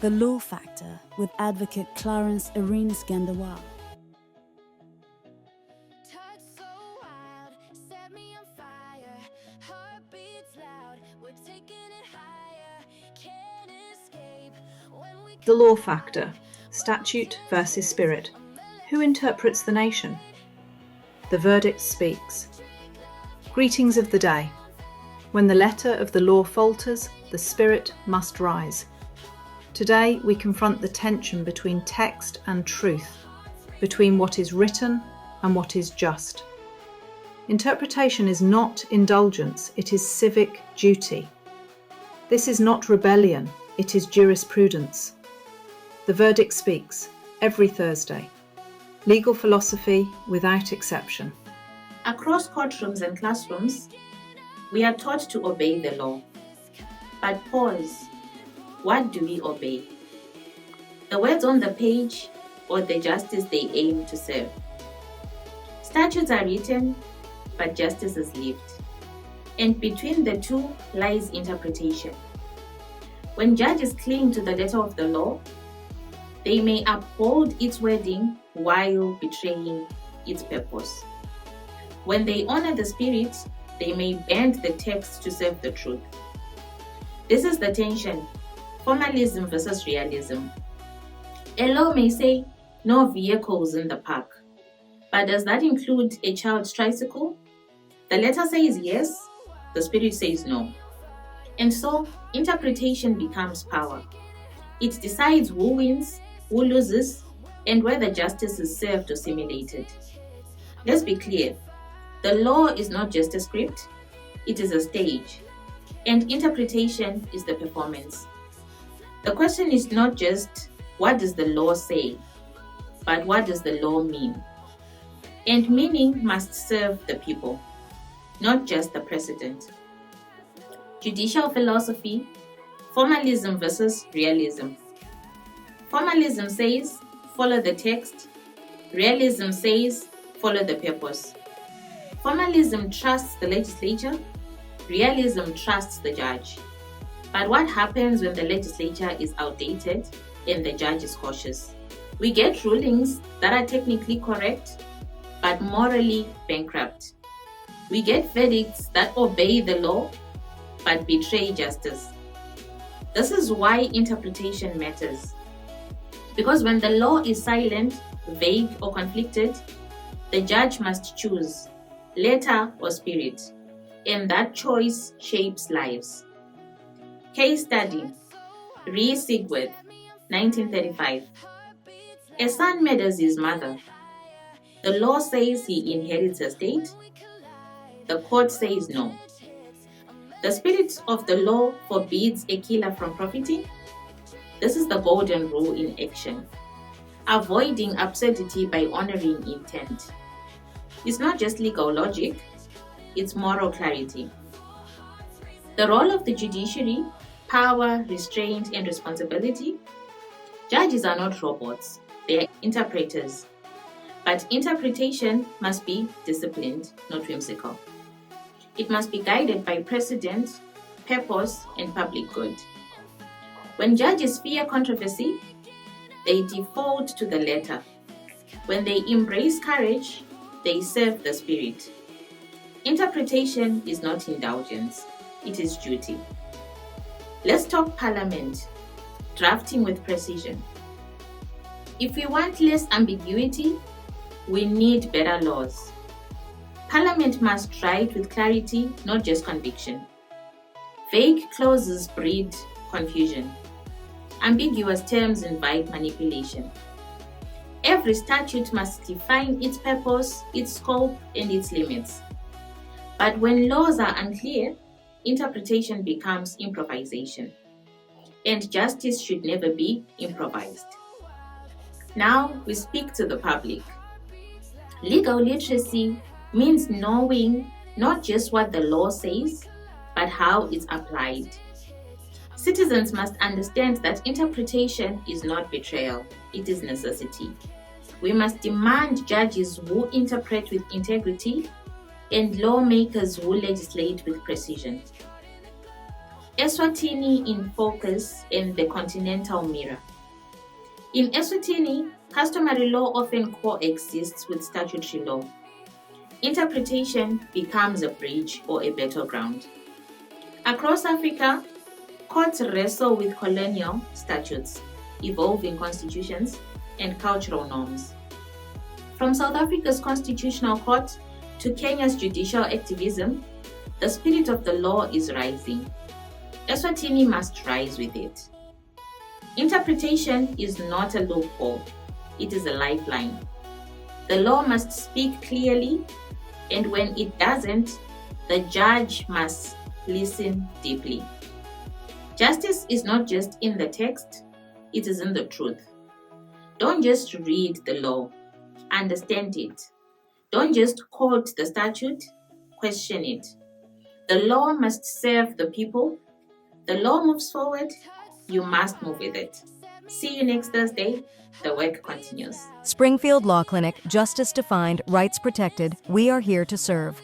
The Law Factor with advocate Clarence Arenas Gandawa. The Law Factor, Statute versus Spirit. Who interprets the nation? The verdict speaks. Greetings of the day. When the letter of the law falters, the spirit must rise. Today we confront the tension between text and truth, between what is written and what is just. Interpretation is not indulgence, it is civic duty. This is not rebellion, it is jurisprudence. The verdict speaks, every Thursday. Legal philosophy without exception. Across courtrooms and classrooms, we are taught to obey the law. But pause, what do we obey? The words on the page or the justice they aim to serve? Statutes are written, but justice is lived. And between the two lies interpretation. When judges cling to the letter of the law, they may uphold its wording while betraying its purpose. When they honor the spirit, they may bend the text to serve the truth. This is the tension, formalism versus realism. A law may say no vehicles in the park, but does that include a child's tricycle? The letter says yes, the spirit says no. And so interpretation becomes power. It decides who wins, who loses, and whether justice is served or simulated. Let's be clear, the law is not just a script, it is a stage, and interpretation is the performance. The question is not just what does the law say, but what does the law mean? And meaning must serve the people, not just the president. Judicial philosophy, formalism versus realism. Formalism says, follow the text. Realism says, follow the purpose. Formalism trusts the legislature. Realism trusts the judge. But what happens when the legislature is outdated and the judge is cautious? We get rulings that are technically correct, but morally bankrupt. We get verdicts that obey the law, but betray justice. This is why interpretation matters. Because when the law is silent, vague, or conflicted, the judge must choose letter or spirit, and that choice shapes lives. Case study, Reese Sigworth, 1935. A son murders his mother. The law says he inherits a estate. The court says no. The spirit of the law forbids a killer from profiting. This is the golden rule in action. Avoiding absurdity by honoring intent. It's not just legal logic, it's moral clarity. The role of the judiciary, power, restraint, and responsibility. Judges are not robots, they are interpreters. But interpretation must be disciplined, not whimsical. It must be guided by precedent, purpose, and public good. When judges fear controversy, they default to the letter. When they embrace courage, they serve the spirit. Interpretation is not indulgence, it is duty. Let's talk parliament, drafting with precision. If we want less ambiguity, we need better laws. Parliament must write with clarity, not just conviction. Vague clauses breed confusion. Ambiguous terms invite manipulation. Every statute must define its purpose, its scope, and its limits. But when laws are unclear, interpretation becomes improvisation. And justice should never be improvised. Now we speak to the public. Legal literacy means knowing not just what the law says, but how it's applied. Citizens must understand that interpretation is not betrayal, it is necessity. We must demand judges who interpret with integrity and lawmakers who legislate with precision. Eswatini in focus and the continental mirror. In Eswatini, customary law often coexists with statutory law. Interpretation becomes a bridge or a battleground. Across Africa, courts wrestle with colonial statutes, evolving constitutions, and cultural norms. From South Africa's constitutional court to Kenya's judicial activism, the spirit of the law is rising. Eswatini must rise with it. Interpretation is not a loophole, it is a lifeline. The law must speak clearly, and when it doesn't, the judge must listen deeply. Justice is not just in the text, it is in the truth. Don't just read the law, understand it. Don't just quote the statute, question it. The law must serve the people. The law moves forward, you must move with it. See you next Thursday. The work continues. Springfield Law Clinic, justice defined, rights protected. We are here to serve.